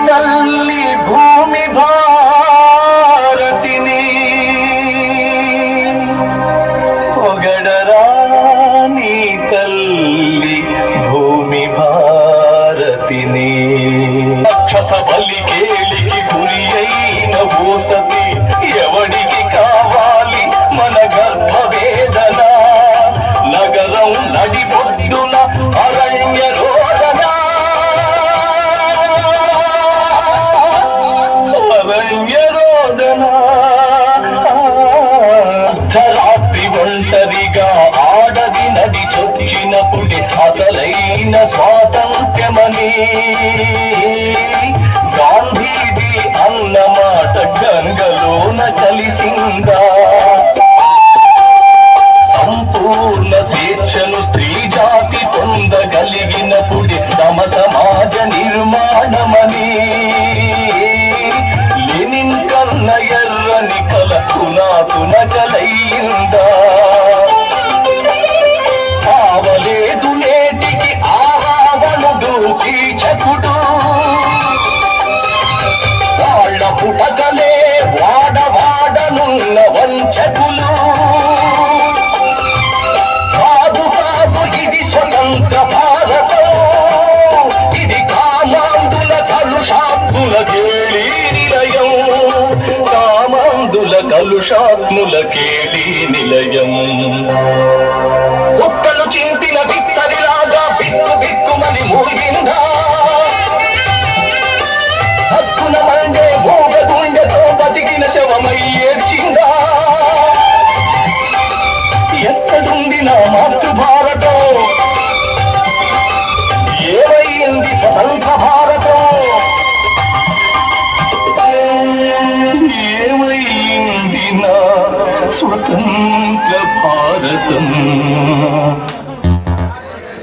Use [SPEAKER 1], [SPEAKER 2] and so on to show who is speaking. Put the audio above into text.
[SPEAKER 1] తల్లి భూమి భారతిని పొగడరా నీ తల్లి భూమి భారతిని. రాక్షస బలి కేలికి గురి అయిన ఓసతి ఎవడికి కావాలి మన గర్భవేదన? నగరం నడిబొడ్డున అరణ్య రోదన, అరణ్య రోదన. అర్ధరాత్రి ఒంటరిగా ఆడది నది చొచ్చినప్పుడే అసలైన స్వాతంత్ర్యమని గాంధీజీ అన్నమాట గంగలోన కలిసిందా? సంపూర్ణ స్వేచ్ఛను స్త్రీ జాతి పొందగలిగినప్పుడే సమ సమాజ నిర్మాణమని లెనిన్ కన్న ఎర్రని కల తునకలయ్యిందా? చావలేదు నేటికి ఆరావణుడు కీచకుడు, వాళ్ళ పుటకలే వాడవాడనున్న వంచకులు. కాదు కాదు ఇది స్వతంత్ర భారతం, ఇది కామాంధుల కలుషాత్ముల కేళీ నిలయం, కామాంధుల కలుషాత్ముల కేళీ నిలయం. ఉత్తలు చింపిన బిత్తరిలాగా బిక్కు బిక్కుమని మూగిందా? హక్కున మండే భోగ గుండెతో బతికిన శవమై ఏడ్చిందా? ఎక్కడుంది నా మాతృభారతం? ఏమైంది స్వతంత్ర భారతం? ఏమైంది నా స్వతంత్ర భారతం?